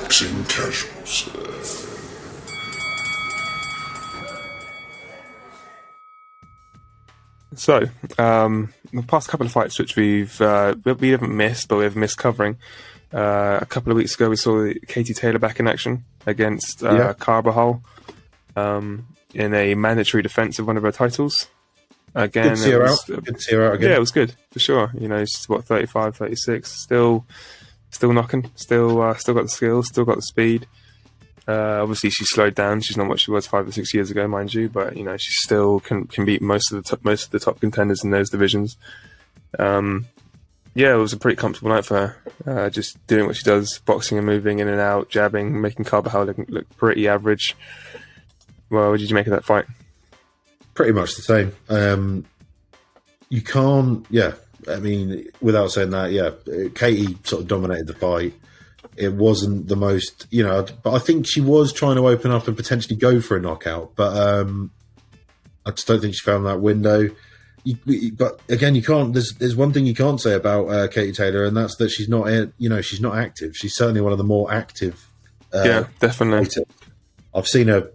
Boxing Casuals. So, the past couple of fights which we haven't missed, but we've missed covering. A couple of weeks ago, we saw Katie Taylor back in action against Carabajal in a mandatory defense of one of her titles. Again, Good to see her out. Good to see her out again. Yeah, it was good for sure. You know, she's 35, 36, still knocking, still got the skills, still got the speed. Obviously, she's slowed down. She's not what she was 5 or 6 years ago, mind you. But you know, she still can beat most of the top contenders in those divisions. Yeah, it was a pretty comfortable night for her. Just doing what she does, boxing and moving in and out, jabbing, making Carabajal look pretty average. Well, what did you make of that fight? Pretty much the same. You can't, I mean, without saying that, Katie sort of dominated the fight. It wasn't the most, but I think she was trying to open up and potentially go for a knockout. But I just don't think she found that window. But again, you can't. There's one thing you can't say about Katie Taylor, and that's that she's not, she's not active. She's certainly one of the more active. Definitely. Fighters. I've seen her.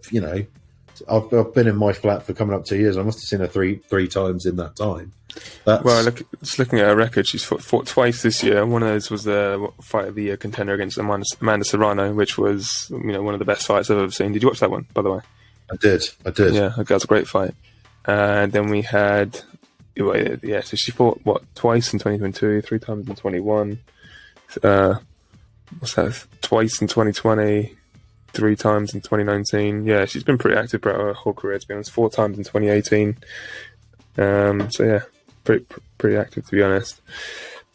I've been in my flat for coming up 2 years. I must have seen her three times in that time. Just looking at her record, she's fought twice this year. One of those was the fight of the year contender against Amanda Serrano, which was one of the best fights I've ever seen. Did you watch that one, by the way? I did. Yeah, that was a great fight. And then we had, so she fought twice in 2022, 3 times in 21. What's that? Twice in 2020. 3 times in 2019. Yeah, she's been pretty active throughout her whole career, to be honest. 4 times in 2018. So yeah, pretty active, to be honest.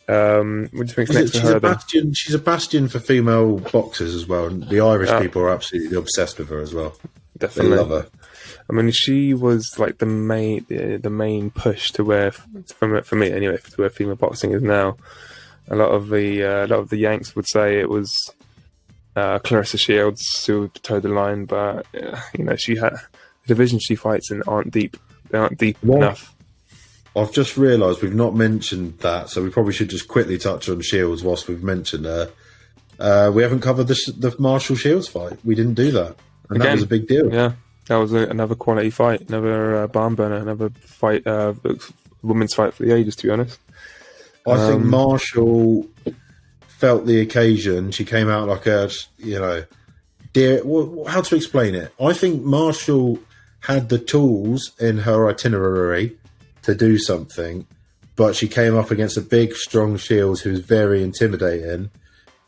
What do you think next to her? She's a bastion for female boxers as well, and the Irish people are absolutely obsessed with her as well. Definitely, they love her. I mean, she was like the main push to where, for me anyway, to where female boxing is now. A lot of the Yanks would say it was Clarissa Shields who toed the line, but she had the division she fights in aren't deep. They aren't deep enough. I've just realised we've not mentioned that, so we probably should just quickly touch on Shields whilst we've mentioned her. We haven't covered the Marshall Shields fight. We didn't do that, and that was a big deal. Yeah, that was another quality fight, another barn burner, another fight, women's fight for the ages. To be honest, I think Marshall felt the occasion. She came out like a, dear. How to explain it? I think Marshall had the tools in her itinerary to do something, but she came up against a big, strong Shields who was very intimidating,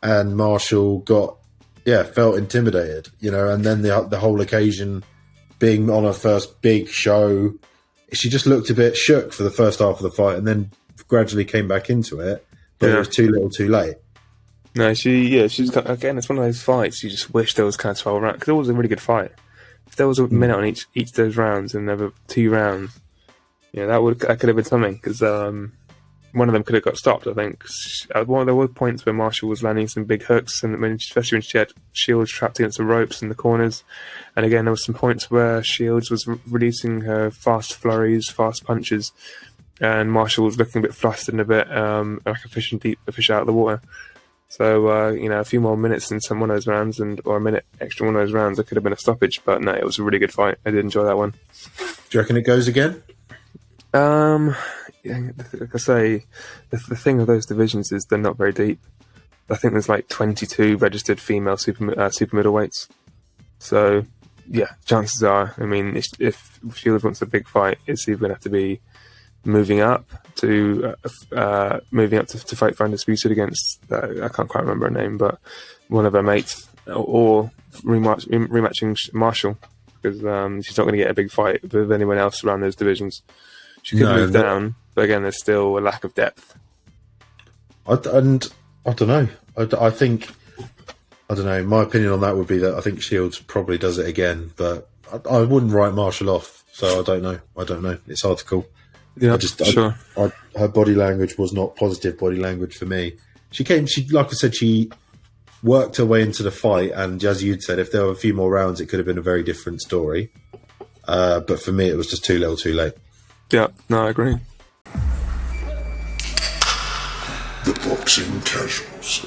and Marshall felt intimidated, and then the whole occasion being on her first big show, she just looked a bit shook for the first half of the fight, and then gradually came back into it, but it was too little too late. No, she's got, again, it's one of those fights you just wish there was kind of 12 rounds, because it was a really good fight. If there was a minute on each of those rounds and there were 2 rounds, that could have been something, because one of them could have got stopped, I think. There were points where Marshall was landing some big hooks, and especially when she had Shields trapped against the ropes in the corners. And again, there were some points where Shields was releasing her fast flurries, fast punches, and Marshall was looking a bit flustered and a bit like a fish out of the water. So, a few more minutes in one of those rounds, or a minute extra in one of those rounds, it could have been a stoppage. But no, it was a really good fight. I did enjoy that one. Do you reckon it goes again? Like I say, the thing of those divisions is they're not very deep. I think there's like 22 registered female super middleweights. So, yeah, chances are, I mean, if Shields wants a big fight, it's either going to have to be moving up to fight for Undisputed against I can't quite remember her name, but one of her mates, or rematching Marshall, because she's not going to get a big fight with anyone else around those divisions. She could move down, but again, there's still a lack of depth. I don't know. I think I don't know. My opinion on that would be that I think Shields probably does it again, but I wouldn't write Marshall off. So I don't know. It's hard to call. Yeah, sure. Her body language was not positive body language for me. She like I said, she worked her way into the fight, and as you'd said, if there were a few more rounds, it could have been a very different story. But for me, it was just too little, too late. Yeah, no, I agree. The Boxing Casuals.